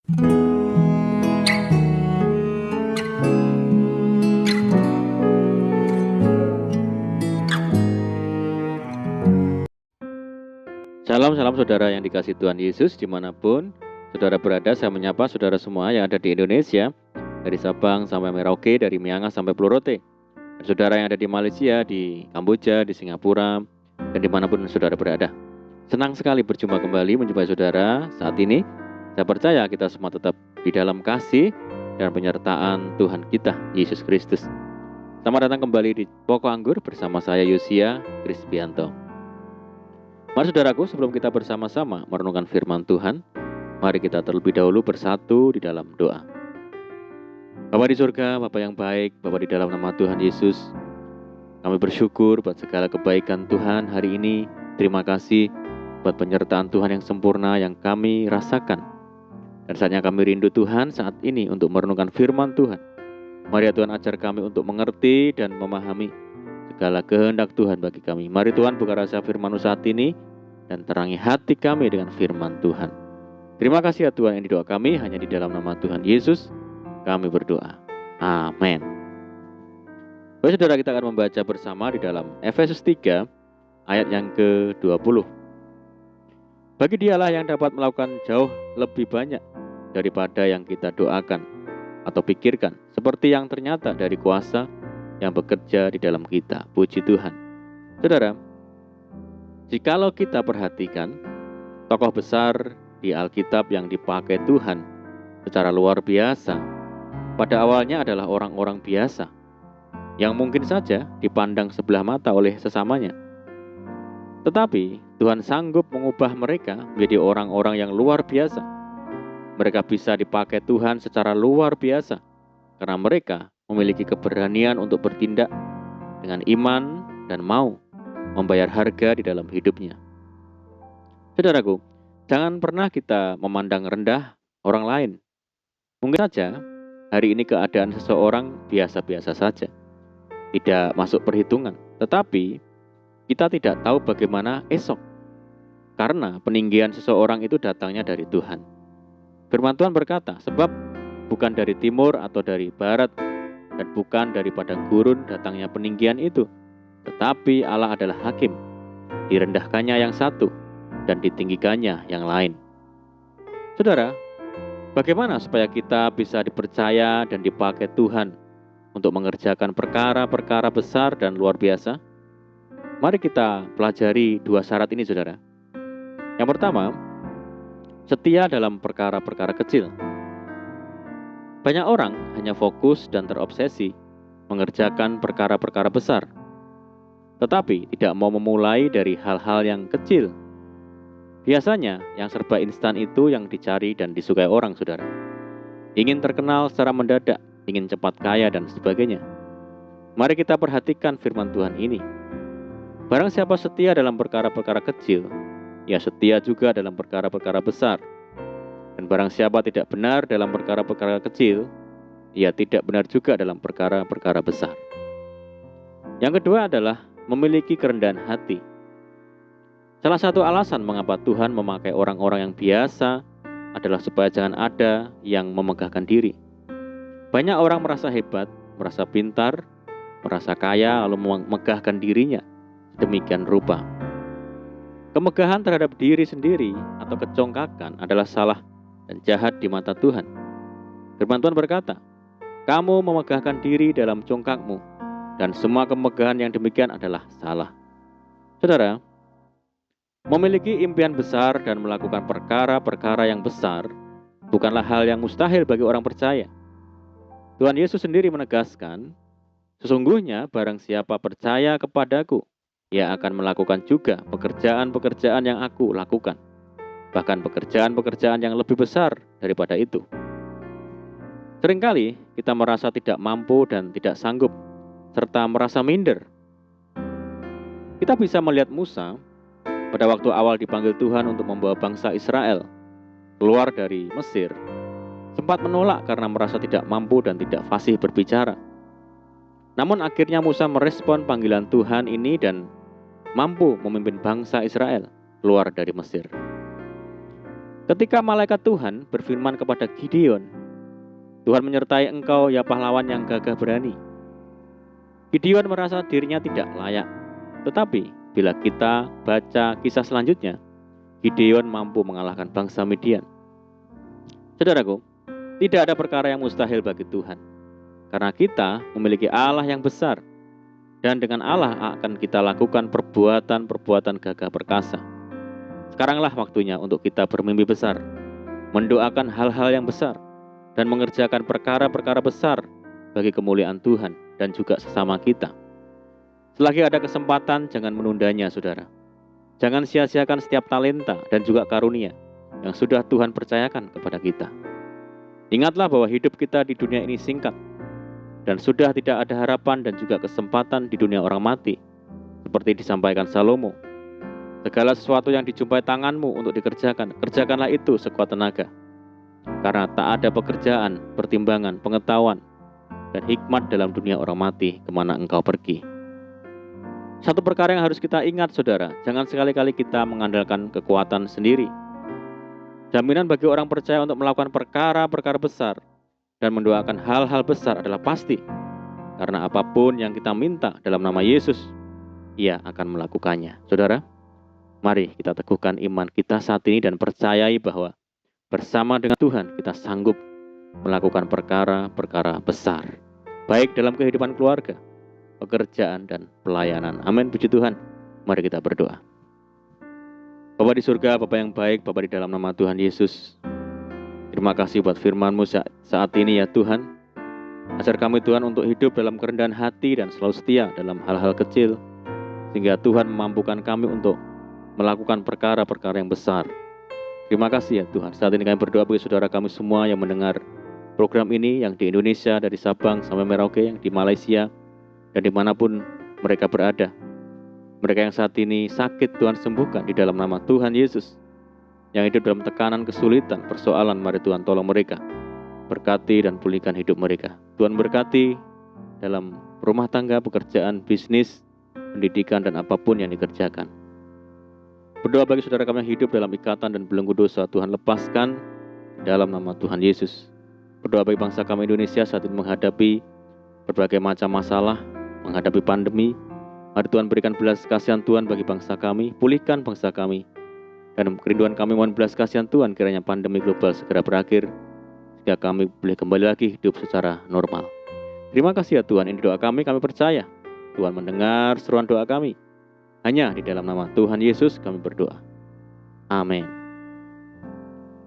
Salam salam saudara yang dikasihi Tuhan Yesus dimanapun saudara berada. Saya menyapa saudara semua yang ada di Indonesia, dari Sabang sampai Merauke, dari Miangas sampai Pulau Rote, dan saudara yang ada di Malaysia, di Kamboja, di Singapura, dan dimanapun saudara berada. Senang sekali berjumpa kembali menjumpai saudara saat ini. Saya percaya kita semua tetap di dalam kasih dan penyertaan Tuhan kita Yesus Kristus. Selamat datang kembali di Pokok Anggur bersama saya Yosia Krispianto. Mari saudaraku, sebelum kita bersama-sama merenungkan firman Tuhan, mari kita terlebih dahulu bersatu di dalam doa. Bapa di surga, Bapa yang baik, Bapa di dalam nama Tuhan Yesus, kami bersyukur buat segala kebaikan Tuhan hari ini. Terima kasih buat penyertaan Tuhan yang sempurna yang kami rasakan. Dan saatnya kami rindu Tuhan saat ini untuk merenungkan firman Tuhan. Mari ya Tuhan, ajar kami untuk mengerti dan memahami segala kehendak Tuhan bagi kami. Mari Tuhan, buka rasa firman-Mu saat ini dan terangi hati kami dengan firman Tuhan. Terima kasih ya Tuhan, yang doa kami hanya di dalam nama Tuhan Yesus kami berdoa. Amin. Baik saudara, kita akan membaca bersama di dalam Efesus 3 ayat yang ke-20. Bagi Dialah yang dapat melakukan jauh lebih banyak daripada yang kita doakan atau pikirkan, seperti yang ternyata dari kuasa yang bekerja di dalam kita. Puji Tuhan. Saudara, jikalau kita perhatikan tokoh besar di Alkitab yang dipakai Tuhan secara luar biasa, pada awalnya adalah orang-orang biasa yang mungkin saja dipandang sebelah mata oleh sesamanya. Tetapi Tuhan sanggup mengubah mereka menjadi orang-orang yang luar biasa. Mereka bisa dipakai Tuhan secara luar biasa karena mereka memiliki keberanian untuk bertindak dengan iman dan mau membayar harga di dalam hidupnya. Saudaraku, jangan pernah kita memandang rendah orang lain. Mungkin saja hari ini keadaan seseorang biasa-biasa saja, tidak masuk perhitungan. Tetapi kita tidak tahu bagaimana esok, karena peninggian seseorang itu datangnya dari Tuhan. Firman Tuhan berkata, sebab bukan dari timur atau dari barat, dan bukan dari padang gurun datangnya peninggian itu, tetapi Allah adalah hakim. Direndahkannya yang satu dan ditinggikannya yang lain. Saudara, bagaimana supaya kita bisa dipercaya dan dipakai Tuhan untuk mengerjakan perkara-perkara besar dan luar biasa? Mari kita pelajari dua syarat ini, saudara. Yang pertama, setia dalam perkara-perkara kecil. Banyak orang hanya fokus dan terobsesi mengerjakan perkara-perkara besar, tetapi tidak mau memulai dari hal-hal yang kecil. Biasanya yang serba instan itu yang dicari dan disukai orang, saudara. Ingin terkenal secara mendadak, ingin cepat kaya dan sebagainya. Mari kita perhatikan firman Tuhan ini. Barang siapa setia dalam perkara-perkara kecil, ia setia juga dalam perkara-perkara besar. Dan barang siapa tidak benar dalam perkara-perkara kecil, ia tidak benar juga dalam perkara-perkara besar. Yang kedua adalah memiliki kerendahan hati. Salah satu alasan mengapa Tuhan memakai orang-orang yang biasa adalah supaya jangan ada yang memegahkan diri. Banyak orang merasa hebat, merasa pintar, merasa kaya, lalu memegahkan dirinya sedemikian rupa. Kemegahan terhadap diri sendiri atau kecongkakan adalah salah dan jahat di mata Tuhan. Firman Tuhan berkata, kamu memegahkan diri dalam congkakmu, dan semua kemegahan yang demikian adalah salah. Saudara, memiliki impian besar dan melakukan perkara-perkara yang besar bukanlah hal yang mustahil bagi orang percaya. Tuhan Yesus sendiri menegaskan, sesungguhnya barang siapa percaya kepadaku, ia akan melakukan juga pekerjaan-pekerjaan yang aku lakukan, bahkan pekerjaan-pekerjaan yang lebih besar daripada itu. Seringkali kita merasa tidak mampu dan tidak sanggup, serta merasa minder. Kita bisa melihat Musa pada waktu awal dipanggil Tuhan untuk membawa bangsa Israel keluar dari Mesir, sempat menolak karena merasa tidak mampu dan tidak fasih berbicara. Namun akhirnya Musa merespon panggilan Tuhan ini dan mampu memimpin bangsa Israel keluar dari Mesir. Ketika malaikat Tuhan berfirman kepada Gideon, Tuhan menyertai engkau ya pahlawan yang gagah berani. Gideon merasa dirinya tidak layak. Tetapi bila kita baca kisah selanjutnya, Gideon mampu mengalahkan bangsa Midian. Saudaraku, tidak ada perkara yang mustahil bagi Tuhan. Karena kita memiliki Allah yang besar. Dan dengan Allah akan kita lakukan perbuatan-perbuatan gagah perkasa. Sekaranglah waktunya untuk kita bermimpi besar, mendoakan hal-hal yang besar, dan mengerjakan perkara-perkara besar bagi kemuliaan Tuhan dan juga sesama kita. Selagi ada kesempatan, jangan menundanya, saudara. Jangan sia-siakan setiap talenta dan juga karunia yang sudah Tuhan percayakan kepada kita. Ingatlah bahwa hidup kita di dunia ini singkat, dan sudah tidak ada harapan dan juga kesempatan di dunia orang mati. Seperti disampaikan Salomo, segala sesuatu yang dijumpai tanganmu untuk dikerjakan, kerjakanlah itu sekuat tenaga. Karena tak ada pekerjaan, pertimbangan, pengetahuan, dan hikmat dalam dunia orang mati kemana engkau pergi. Satu perkara yang harus kita ingat, saudara, jangan sekali-kali kita mengandalkan kekuatan sendiri. Jaminan bagi orang percaya untuk melakukan perkara-perkara besar dan mendoakan hal-hal besar adalah pasti. Karena apapun yang kita minta dalam nama Yesus, Ia akan melakukannya. Saudara, mari kita teguhkan iman kita saat ini dan percayai bahwa bersama dengan Tuhan kita sanggup melakukan perkara-perkara besar, baik dalam kehidupan keluarga, pekerjaan, dan pelayanan. Amin, puji Tuhan. Mari kita berdoa. Bapa di surga, Bapa yang baik, Bapa di dalam nama Tuhan Yesus, terima kasih buat firman-Mu saat ini ya Tuhan. Ajar kami Tuhan untuk hidup dalam kerendahan hati dan selalu setia dalam hal-hal kecil, sehingga Tuhan memampukan kami untuk melakukan perkara-perkara yang besar. Terima kasih ya Tuhan. Saat ini kami berdoa bagi saudara kami semua yang mendengar program ini, yang di Indonesia, dari Sabang sampai Merauke, yang di Malaysia, dan dimanapun mereka berada. Mereka yang saat ini sakit, Tuhan sembuhkan di dalam nama Tuhan Yesus. Yang hidup dalam tekanan, kesulitan, persoalan, mari Tuhan tolong mereka. Berkati dan pulihkan hidup mereka. Tuhan berkati dalam rumah tangga, pekerjaan, bisnis, pendidikan, dan apapun yang dikerjakan. Berdoa bagi saudara kami yang hidup dalam ikatan dan belenggu dosa, Tuhan lepaskan dalam nama Tuhan Yesus. Berdoa bagi bangsa kami Indonesia saat ini menghadapi berbagai macam masalah, menghadapi pandemi. Mari Tuhan berikan belas kasihan Tuhan bagi bangsa kami, pulihkan bangsa kami. Dan kerinduan kami mohon belas kasihan Tuhan, kiranya pandemi global segera berakhir, sehingga kami boleh kembali lagi hidup secara normal. Terima kasih ya Tuhan, ini doa kami percaya Tuhan mendengar seruan doa kami. Hanya di dalam nama Tuhan Yesus kami berdoa. Amin.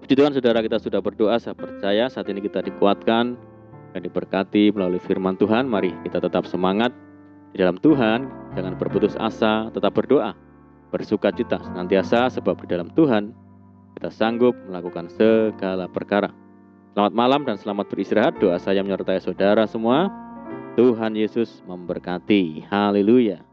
Puji Tuhan, saudara, kita sudah berdoa. Saya percaya saat ini kita dikuatkan dan diberkati melalui firman Tuhan. Mari kita tetap semangat di dalam Tuhan. Jangan berputus asa, tetap berdoa, bersukacita senantiasa, sebab di dalam Tuhan kita sanggup melakukan segala perkara. Selamat malam dan selamat beristirahat. Doa saya menyertai saudara semua. Tuhan Yesus memberkati. Haleluya.